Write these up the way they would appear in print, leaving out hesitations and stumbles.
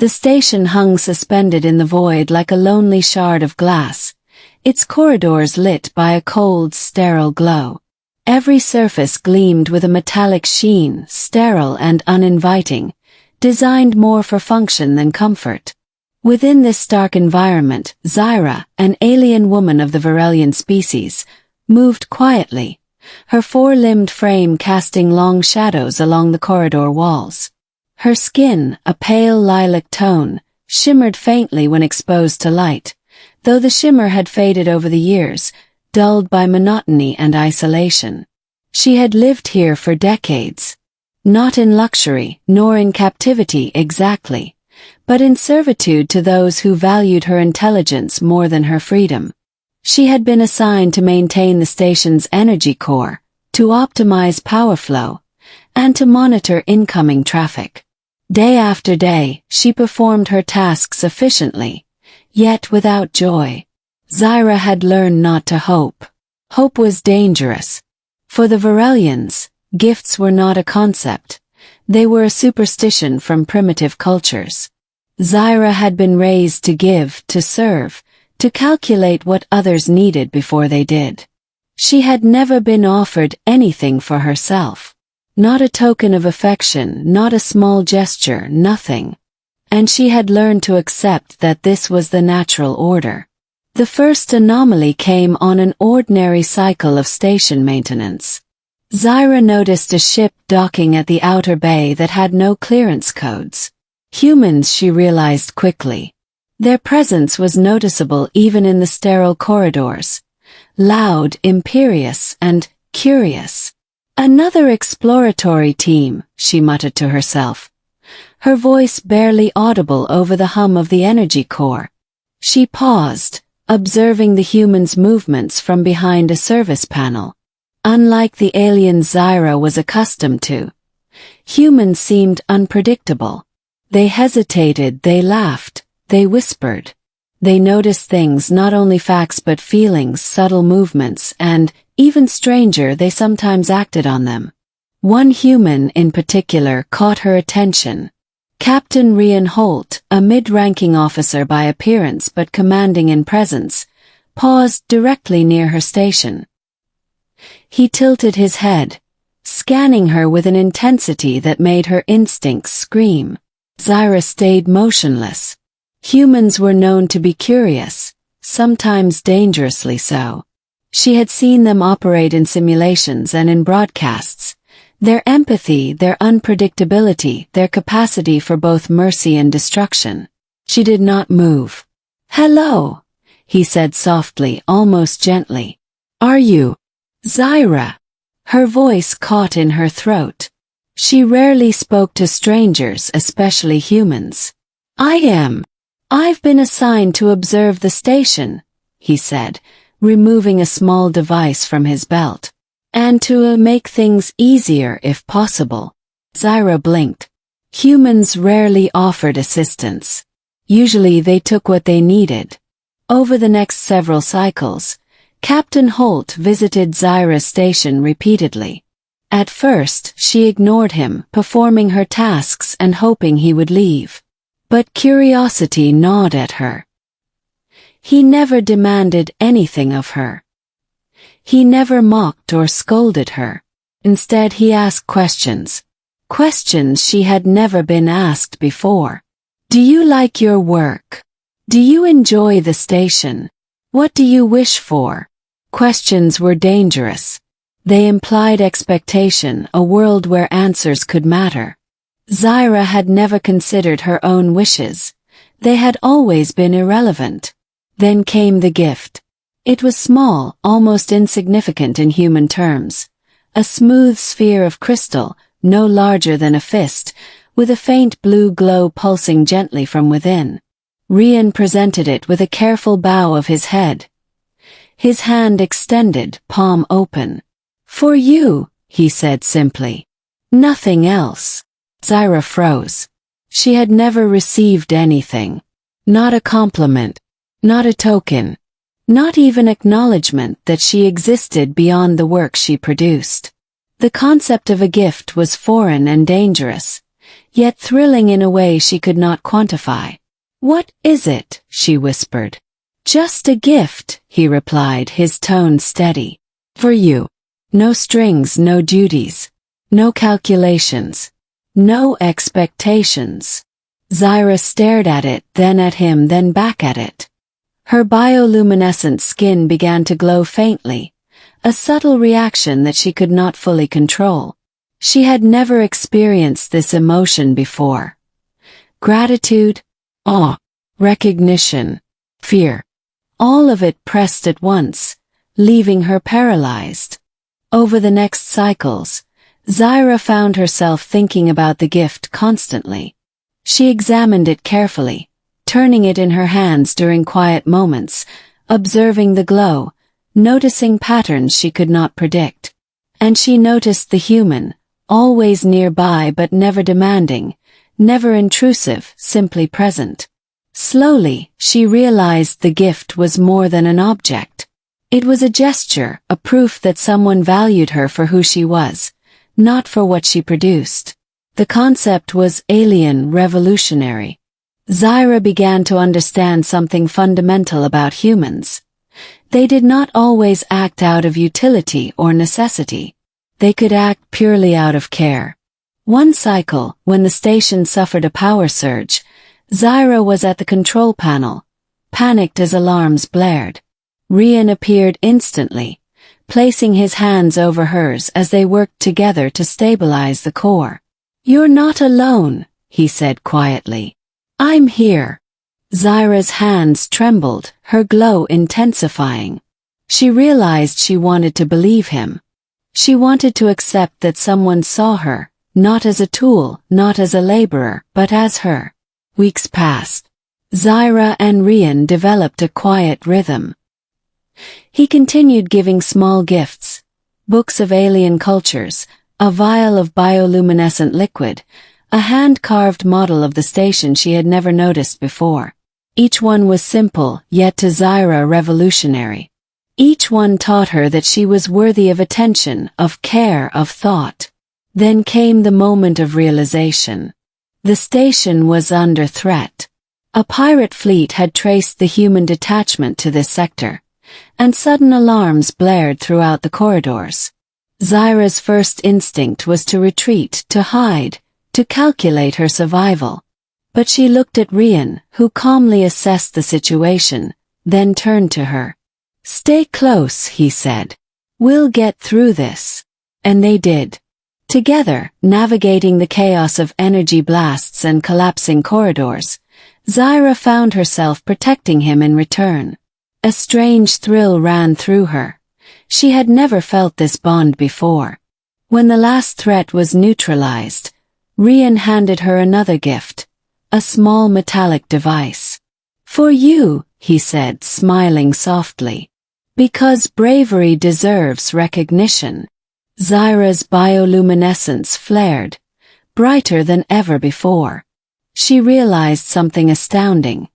The station hung suspended in the void like a lonely shard of glass, its corridors lit by a cold, sterile glow. Every surface gleamed with a metallic sheen, sterile and uninviting, designed more for function than comfort. Within this stark environment, Zyra, an alien woman of the Virellian species, moved quietly, her four-limbed frame casting long shadows along the corridor walls. Her skin, a pale lilac tone, shimmered faintly when exposed to light, though the shimmer had faded over the years, dulled by monotony and isolation. She had lived here for decades. Not in luxury, nor in captivity exactly, but in servitude to those who valued her intelligence more than her freedom. She had been assigned to maintain the station's energy core, to optimize power flow, and to monitor incoming traffic. Day after day, she performed her tasks efficiently, yet without joy. Zyra had learned not to hope. Hope was dangerous. For the Virellians, gifts were not a concept. They were a superstition from primitive cultures. Zyra had been raised to give, to serve, to calculate what others needed before they did. She had never been offered anything for herself. Not a token of affection, not a small gesture, nothing. And she had learned to accept that this was the natural order. The first anomaly came on an ordinary cycle of station maintenance. Zyra noticed a ship docking at the outer bay that had no clearance codes. Humans, she realized quickly. Their presence was noticeable even in the sterile corridors. Loud, imperious, and curious. Another exploratory team, she muttered to herself. Her voice barely audible over the hum of the energy core. She paused, observing the humans' movements from behind a service panel. Unlike the aliens Zyra was accustomed to, humans seemed unpredictable. They hesitated, they laughed, they whispered. They noticed things, not only facts but feelings, subtle movements, and, even stranger, they sometimes acted on them. One human in particular caught her attention. Captain Rian Holt, a mid-ranking officer by appearance but commanding in presence, paused directly near her station. He tilted his head, scanning her with an intensity that made her instincts scream. Zyra stayed motionless. Humans were known to be curious, sometimes dangerously so. She had seen them operate in simulations and in broadcasts. Their empathy, their unpredictability, their capacity for both mercy and destruction. She did not move. "Hello," he said softly, almost gently. "Are you Zyra?" Her voice caught in her throat. She rarely spoke to strangers, especially humans. "I am. I've been assigned to observe the station," he said, removing a small device from his belt. "And to make things easier if possible." Zyra blinked. Humans rarely offered assistance. Usually they took what they needed. Over the next several cycles, Captain Holt visited Zyra's station repeatedly. At first, she ignored him, performing her tasks and hoping he would leave. But curiosity gnawed at her. He never demanded anything of her. He never mocked or scolded her. Instead, he asked questions. Questions she had never been asked before. "Do you like your work? Do you enjoy the station? What do you wish for?" Questions were dangerous. They implied expectation, a world where answers could matter. Zyra had never considered her own wishes. They had always been irrelevant. Then came the gift. It was small, almost insignificant in human terms. A smooth sphere of crystal, no larger than a fist, with a faint blue glow pulsing gently from within. Rian presented it with a careful bow of his head. His hand extended, palm open. "For you," he said simply. "Nothing else." Zyra froze. She had never received anything. Not a compliment. Not a token. Not even acknowledgement that she existed beyond the work she produced. The concept of a gift was foreign and dangerous. yet thrilling in a way she could not quantify. "What is it?" she whispered. "Just a gift," he replied, his tone steady. "For you. No strings, no duties. No calculations. No expectations." Zyra stared at it, then at him, then back at it. Her bioluminescent skin began to glow faintly, a subtle reaction that she could not fully control. She had never experienced this emotion before. Gratitude, awe, recognition, fear. All of it pressed at once, leaving her paralyzed. Over the next cycles, Zyra found herself thinking about the gift constantly. She examined it carefully, turning it in her hands during quiet moments, observing the glow, noticing patterns she could not predict. And she noticed the human, always nearby but never demanding, never intrusive, simply present. Slowly, she realized the gift was more than an object. It was a gesture, a proof that someone valued her for who she was, not for what she produced. The concept was alien, revolutionary. Zyra began to understand something fundamental about humans. They did not always act out of utility or necessity. They could act purely out of care. One cycle, when the station suffered a power surge, Zyra was at the control panel, panicked as alarms blared. Rian appeared instantly, placing his hands over hers as they worked together to stabilize the core. "You're not alone," he said quietly. "I'm here." Zyra's hands trembled, her glow intensifying. She realized she wanted to believe him. She wanted to accept that someone saw her, not as a tool, not as a laborer, but as her. Weeks passed. Zyra and Rian developed a quiet rhythm. He continued giving small gifts, books of alien cultures, a vial of bioluminescent liquid, a hand-carved model of the station she had never noticed before. Each one was simple, yet to Zyra revolutionary. Each one taught her that she was worthy of attention, of care, of thought. Then came the moment of realization. The station was under threat. A pirate fleet had traced the human detachment to this sector, and sudden alarms blared throughout the corridors. Zyra's first instinct was to retreat, to hide, to calculate her survival. But she looked at Rian, who calmly assessed the situation, then turned to her. "Stay close," he said. "We'll get through this." And they did. Together, navigating the chaos of energy blasts and collapsing corridors, Zyra found herself protecting him in return. A strange thrill ran through her. She had never felt this bond before. When the last threat was neutralized, Rian handed her another gift, a small metallic device. "For you," he said, smiling softly. "Because bravery deserves recognition." Zyra's bioluminescence flared, brighter than ever before. She realized something astounding.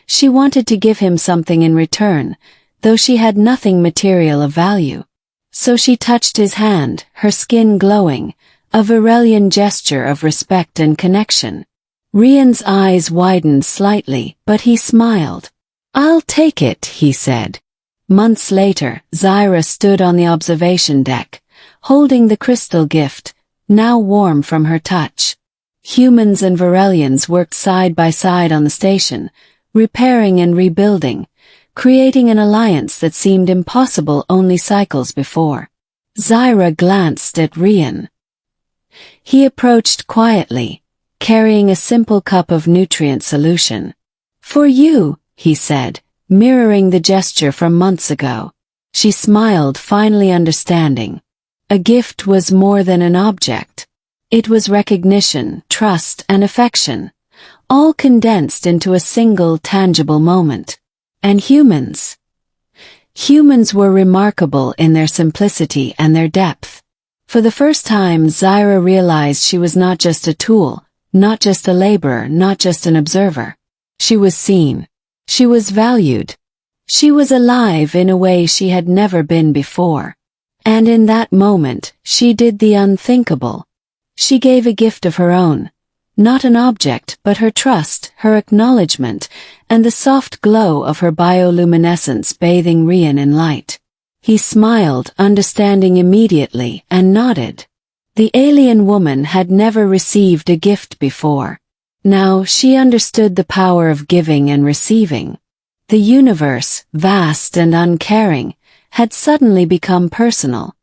She wanted to give him something in return, though she had nothing material of value. So she touched his hand, her skin glowing, a Virellian gesture of respect and connection. Rian's eyes widened slightly, but he smiled. "I'll take it," he said. Months later, Zyra stood on the observation deck, holding the crystal gift, now warm from her touch. Humans and Virellians worked side by side on the station, repairing and rebuilding, creating an alliance that seemed impossible only cycles before. Zyra glanced at Rian. He approached quietly, carrying a simple cup of nutrient solution. "For you," he said, mirroring the gesture from months ago. She smiled, finally understanding. A gift was more than an object. It was recognition, trust, and affection, all condensed into a single tangible moment. And humans were remarkable in their simplicity and their depth. For the first time, Zyra realized she was not just a tool, not just a laborer, not just an observer. She was seen. She was valued. She was alive in a way she had never been before. And in that moment, she did the unthinkable. She gave a gift of her own, Not an object, but her trust, her acknowledgement, and the soft glow of her bioluminescence bathing Rian in light. He smiled, understanding immediately, and nodded. The alien woman had never received a gift before. Now she understood the power of giving and receiving. The universe, vast and uncaring, had suddenly become personal,